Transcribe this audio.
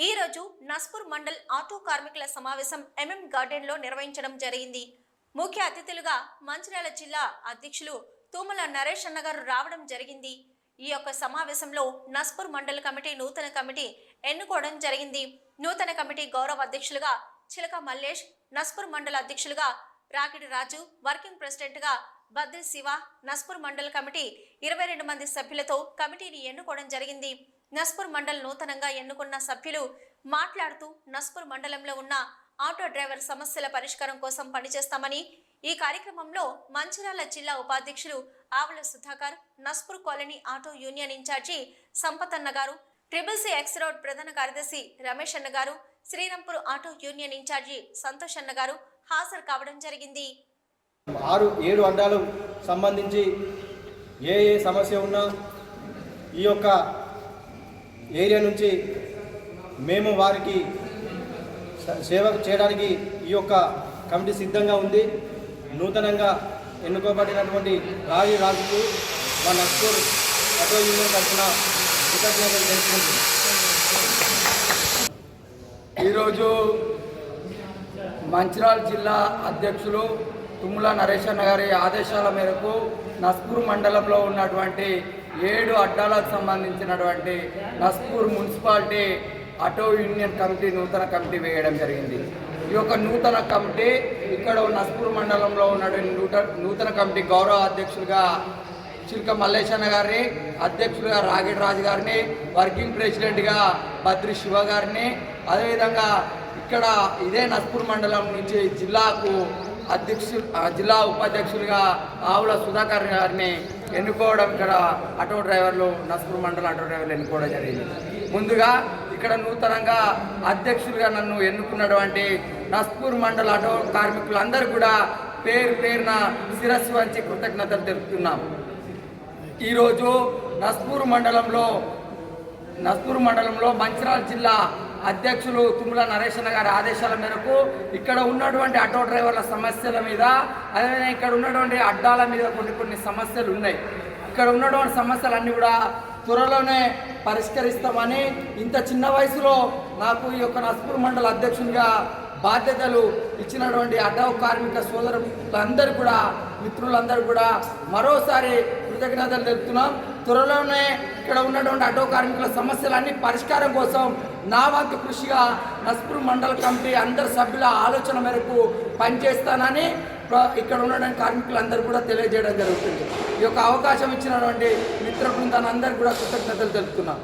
ఈ రోజు నస్పూర్ మండల్ ఆటో కార్మికుల సమావేశం ఎంఎం గార్డెన్ లో నిర్వహించడం జరిగింది. ముఖ్య అతిథులుగా మంచిర్యాల జిల్లా అధ్యక్షులు తుమ్మల నరేష్ అన్న గారు రావడం జరిగింది. ఈ యొక్క సమావేశంలో నస్పూర్ మండల్ కమిటీ నూతన కమిటీ ఎన్నుకోవడం జరిగింది. నూతన కమిటీ గౌరవ అధ్యక్షులుగా చిలక మల్లేష్, నస్పూర్ మండల అధ్యక్షులుగా రాకిడి రాజు, వర్కింగ్ ప్రెసిడెంట్ గా బద్రి శివ, నస్పూర్ మండల్ కమిటీ 22 మంది సభ్యులతో కమిటీని ఎన్నుకోవడం జరిగింది. నస్పూర్ మండల్ నూతనంగా ఎన్నుకున్న సభ్యులు మాట్లాడుతూ నస్పూర్ మండలంలో ఉన్న ఆటో డ్రైవర్ సమస్యల పరిష్కారం కోసం పనిచేస్తామని, ఈ కార్యక్రమంలో మంచిర్యాల జిల్లా ఉపాధ్యక్షులు Avula Sudhakar, Naspur colony auto union incharge సంపతన్న గారు, ట్రిపుల్-సి ఎక్స్ రోడ్ ప్రధాన కార్యదర్శి రమేష్ అన్న గారు, Srirampur auto union incharge Santosh అన్న గారు హాజరు కావడం జరిగింది. 6-7 అడ్డాలు సంబంధించి ఏ సమస్య ఉన్నా ఈ యొక్క ఏరియా నుంచి మేము వారికి సేవ చేయడానికి ఈ యొక్క కమిటీ సిద్ధంగా ఉంది. నూతనంగా ఎన్నుకోబడినటువంటి రాజుకు మా నస్పూర్ ఆటో యూనియన్ తరఫున కృతజ్ఞతలు తెలుసుకుంటున్నాం. ఈరోజు మంచిర్యాల జిల్లా అధ్యక్షులు తుమ్మల నరేష్ అన్న గారి ఆదేశాల మేరకు నస్పూర్ మండలంలో ఉన్నటువంటి 7 అడ్డాలకు సంబంధించినటువంటి Naspur municipality auto union committee నూతన కమిటీ వేయడం జరిగింది. ఈ యొక్క నూతన కమిటీ ఇక్కడ నస్పూర్ మండలంలో ఉన్నటువంటి నూతన కమిటీ గౌరవ అధ్యక్షులుగా చిలక మల్లేష్ అన్న గారిని, అధ్యక్షులుగా రాకిడి రాజు గారిని, వర్కింగ్ ప్రెసిడెంట్గా బద్రి శివ గారిని, అదేవిధంగా ఇక్కడ ఇదే నస్పూర్ మండలం నుంచి జిల్లా ఉపాధ్యక్షులుగా ఆవుల సుధాకర్ గారిని ఎన్నుకోవడం ఇక్కడ ఆటో డ్రైవర్లు నస్పూర్ మండలం ఆటో డ్రైవర్లు ఎన్నుకోవడం జరిగింది. ముందుగా ఇక్కడ నూతనంగా అధ్యక్షులుగా నన్ను ఎన్నుకున్నటువంటి నస్పూర్ మండల ఆటో కార్మికులందరూ కూడా పేరున శిరస్సు వంచి కృతజ్ఞతలు తెలుపుతున్నాం. ఈరోజు నస్పూర్ మండలంలో మంచిర్యాల జిల్లా అధ్యక్షులు తుమ్మల నరేష్ అన్న గారి ఆదేశాల మేరకు ఇక్కడ ఉన్నటువంటి ఆటో డ్రైవర్ల సమస్యల మీద, అదేవిధంగా ఇక్కడ ఉన్నటువంటి అడ్డాల మీద కొన్ని సమస్యలు ఉన్నాయి. ఇక్కడ ఉన్నటువంటి సమస్యలన్నీ కూడా త్వరలోనే పరిష్కరిస్తామని, ఇంత చిన్న వయసులో నాకు ఈ యొక్క నస్పూర్ మండల అధ్యక్షునిగా బాధ్యతలు ఇచ్చినటువంటి ఆటో కార్మిక సోదరులందరూ కూడా, మిత్రులందరూ కూడా మరోసారి కృతజ్ఞతలు తెలుపుతున్నాం. త్వరలోనే ఇక్కడ ఉన్నటువంటి ఆటో కార్మికుల సమస్యలన్నీ పరిష్కారం కోసం నా వంతు కృషిగా నస్పూర్ మండల కమిటీ అందరి సభ్యుల ఆలోచన మేరకు పనిచేస్తానని ఇక్కడ ఉన్నటువంటి కార్మికులందరూ కూడా తెలియజేయడం జరుగుతుంది. ఈ యొక్క అవకాశం ఇచ్చినటువంటి మిత్ర బృందాన్ని అందరికీ కూడా కృతజ్ఞతలు తెలుపుతున్నాం.